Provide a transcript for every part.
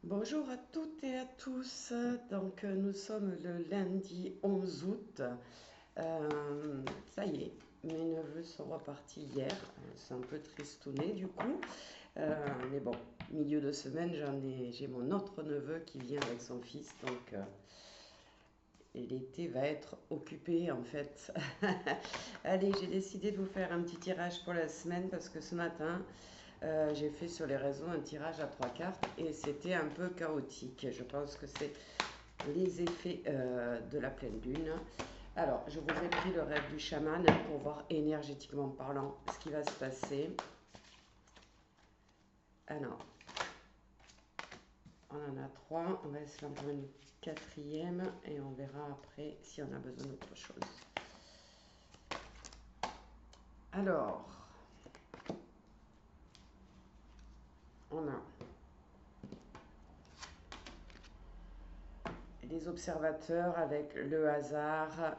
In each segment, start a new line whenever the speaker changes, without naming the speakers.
Bonjour à toutes et à tous. Donc, nous sommes le lundi 11 août. Ça y est, mes neveux sont repartis hier. C'est un peu tristouné du coup. Mais bon, milieu de semaine, j'ai mon autre neveu qui vient avec son fils. Donc, l'été va être occupé en fait. Allez, j'ai décidé de vous faire un petit tirage pour la semaine parce que ce matin, j'ai fait sur les réseaux un tirage à trois cartes et c'était un peu chaotique. Je pense que c'est les effets de la pleine lune. Alors, je vous ai pris le rêve du chaman pour voir énergétiquement parlant ce qui va se passer. Alors, on en a trois. On va essayer d'en prendre une quatrième et on verra après si on a besoin d'autre chose. Alors, on a les observateurs avec le hasard,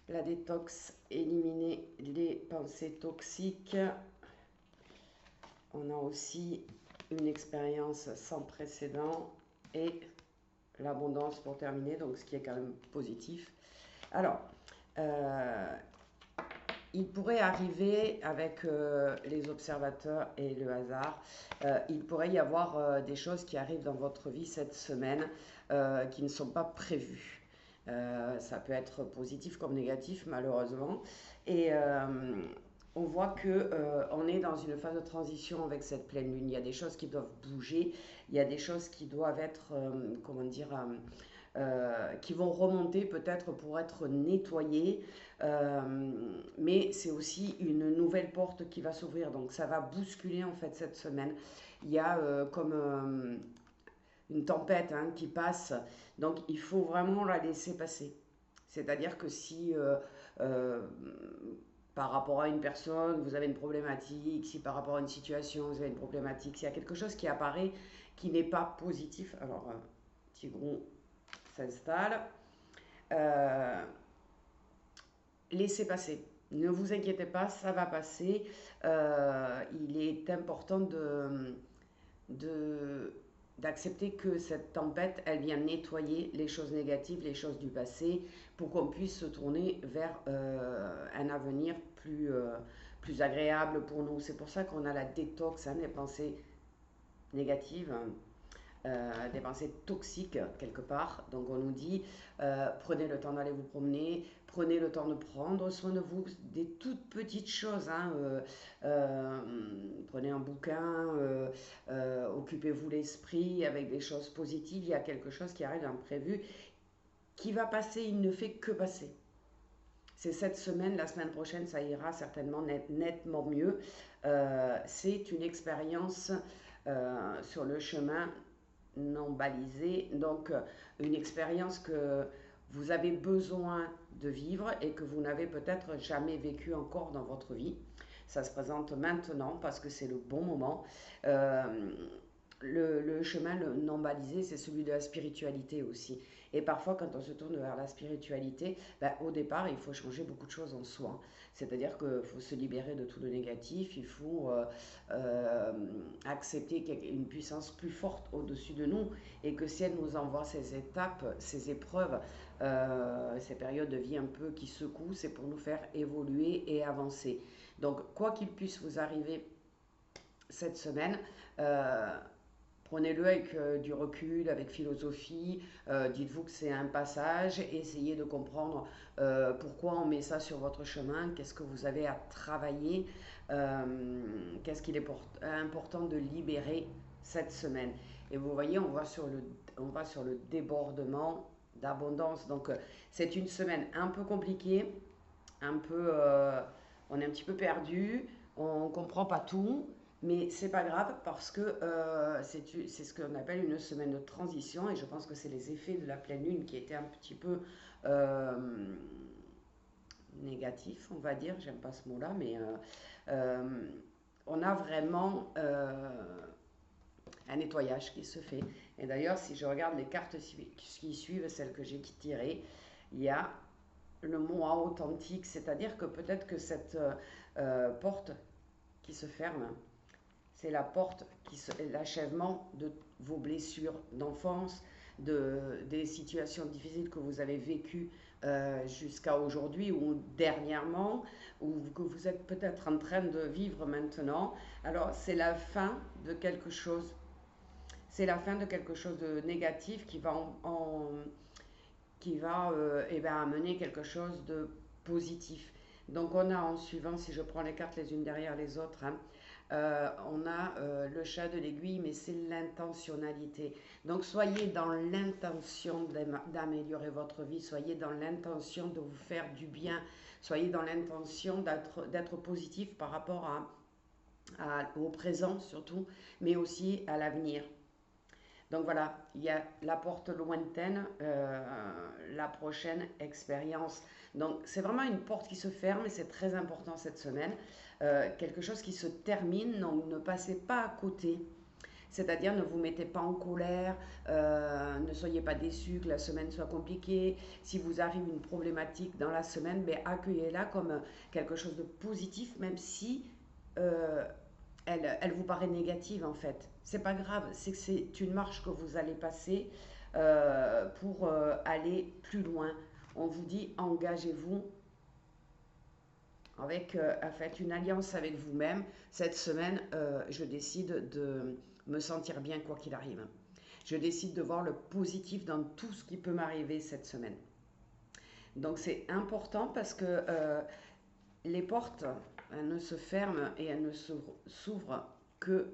la détox, éliminer les pensées toxiques. On a aussi une expérience sans précédent et l'abondance pour terminer, donc ce qui est quand même positif. Alors, euh, il pourrait arriver avec les observateurs et le hasard, il pourrait y avoir des choses qui arrivent dans votre vie cette semaine qui ne sont pas prévues. Ça peut être positif comme négatif, malheureusement. Et on voit que on est dans une phase de transition avec cette pleine lune. Il y a des choses qui doivent bouger, il y a des choses qui doivent être, comment dire, qui vont remonter peut-être pour être nettoyées. Mais c'est aussi une nouvelle porte qui va s'ouvrir. Donc ça va bousculer en fait cette semaine. Il y a comme une tempête hein, qui passe. Donc il faut vraiment la laisser passer. C'est-à-dire que si euh, par rapport à une personne, vous avez une problématique, si par rapport à une situation, vous avez une problématique, s'il y a quelque chose qui apparaît qui n'est pas positif, alors Tigron s'installe, euh, laissez passer. Ne vous inquiétez pas, ça va passer. Il est important de, d'accepter que cette tempête, elle vient nettoyer les choses négatives, les choses du passé, pour qu'on puisse se tourner vers un avenir plus agréable pour nous. C'est pour ça qu'on a la détox, hein, des pensées négatives, des pensées toxiques quelque part. Donc on nous dit prenez le temps d'aller vous promener, prenez le temps de prendre soin de vous, des toutes petites choses. Hein, prenez un bouquin, occupez-vous l'esprit avec des choses positives. Il y a quelque chose qui arrive d'imprévu qui va passer, il ne fait que passer. C'est cette semaine, la semaine prochaine, ça ira certainement nettement mieux. C'est une expérience sur le chemin non balisé, donc une expérience que vous avez besoin de vivre et que vous n'avez peut-être jamais vécu encore dans votre vie. Ça se présente maintenant parce que c'est le bon moment. Euh, le chemin non balisé, c'est celui de la spiritualité aussi. Et parfois, quand on se tourne vers la spiritualité, ben, au départ, il faut changer beaucoup de choses en soi. C'est-à-dire qu'il faut se libérer de tout le négatif, il faut euh, accepter qu'il y a une puissance plus forte au-dessus de nous et que si elle nous envoie ces étapes, ces épreuves, ces périodes de vie un peu qui secouent, c'est pour nous faire évoluer et avancer. Donc, quoi qu'il puisse vous arriver cette semaine, prenez-le avec du recul, avec philosophie. Dites-vous que c'est un passage. Essayez de comprendre pourquoi on met ça sur votre chemin. Qu'est-ce que vous avez à travailler. Qu'est-ce qu'il est important de libérer cette semaine. Et vous voyez, on va sur le débordement d'abondance. Donc, c'est une semaine un peu compliquée. Un peu, on est un petit peu perdu. On ne comprend pas tout. Mais c'est pas grave parce que c'est ce qu'on appelle une semaine de transition et je pense que c'est les effets de la pleine lune qui étaient un petit peu euh, négatifs, on va dire. J'aime pas ce mot-là, mais euh, on a vraiment un nettoyage qui se fait. Et d'ailleurs, si je regarde les cartes qui suivent, celles que j'ai tirées, il y a le mot authentique, c'est-à-dire que peut-être que cette porte qui se ferme, c'est la porte, l'achèvement de vos blessures d'enfance, des situations difficiles que vous avez vécues jusqu'à aujourd'hui ou dernièrement, ou que vous êtes peut-être en train de vivre maintenant. Alors c'est la fin de quelque chose, c'est la fin de quelque chose de négatif qui va amener quelque chose de positif. Donc on a en suivant, si je prends les cartes les unes derrière les autres, hein, on a le chat de l'aiguille, mais c'est l'intentionnalité. Donc soyez dans l'intention d'améliorer votre vie, soyez dans l'intention de vous faire du bien, soyez dans l'intention d'être positif par rapport au présent surtout, mais aussi à l'avenir. Donc voilà, il y a la porte lointaine, la prochaine expérience. Donc c'est vraiment une porte qui se ferme et c'est très important cette semaine. Quelque chose qui se termine, donc ne passez pas à côté. C'est-à-dire ne vous mettez pas en colère, ne soyez pas déçus que la semaine soit compliquée. Si vous arrive une problématique dans la semaine, ben, accueillez-la comme quelque chose de positif, même si euh, elle vous paraît négative en fait. C'est pas grave, c'est une marche que vous allez passer pour aller plus loin. On vous dit engagez-vous avec en fait, une alliance avec vous-même. Cette semaine, je décide de me sentir bien quoi qu'il arrive. Je décide de voir le positif dans tout ce qui peut m'arriver cette semaine. Donc c'est important parce que les portes, elles ne se ferment et elles ne s'ouvrent que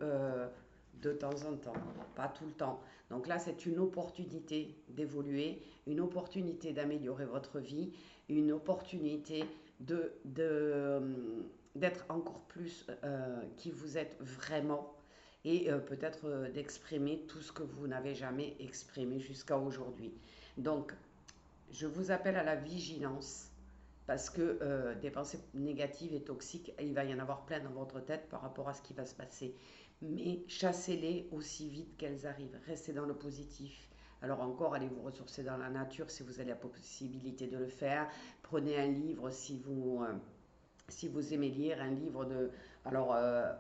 de temps en temps, pas tout le temps. Donc là, c'est une opportunité d'évoluer, une opportunité d'améliorer votre vie, une opportunité d'être encore plus qui vous êtes vraiment et peut-être d'exprimer tout ce que vous n'avez jamais exprimé jusqu'à aujourd'hui. Donc, je vous appelle à la vigilance parce que des pensées négatives et toxiques, il va y en avoir plein dans votre tête par rapport à ce qui va se passer. Mais chassez-les aussi vite qu'elles arrivent. Restez dans le positif. Alors encore, allez vous ressourcer dans la nature si vous avez la possibilité de le faire. Prenez un livre si vous aimez lire, un livre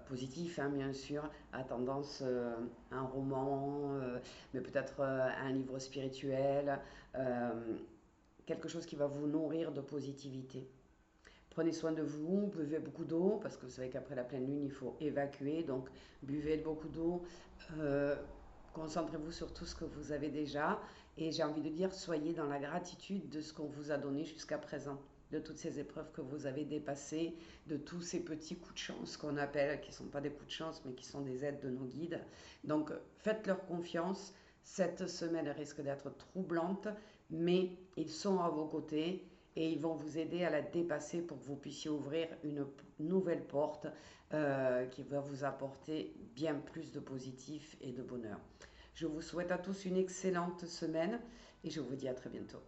positif, hein, bien sûr, à tendance, un roman, mais peut-être un livre spirituel. Euh, Quelque chose qui va vous nourrir de positivité. Prenez soin de vous, buvez beaucoup d'eau, parce que vous savez qu'après la pleine lune, il faut évacuer, donc buvez beaucoup d'eau, euh, concentrez-vous sur tout ce que vous avez déjà, et j'ai envie de dire, soyez dans la gratitude de ce qu'on vous a donné jusqu'à présent, de toutes ces épreuves que vous avez dépassées, de tous ces petits coups de chance qu'on appelle, qui ne sont pas des coups de chance, mais qui sont des aides de nos guides. Donc faites-leur confiance, cette semaine risque d'être troublante, mais ils sont à vos côtés et ils vont vous aider à la dépasser pour que vous puissiez ouvrir une nouvelle porte qui va vous apporter bien plus de positif et de bonheur. Je vous souhaite à tous une excellente semaine et je vous dis à très bientôt.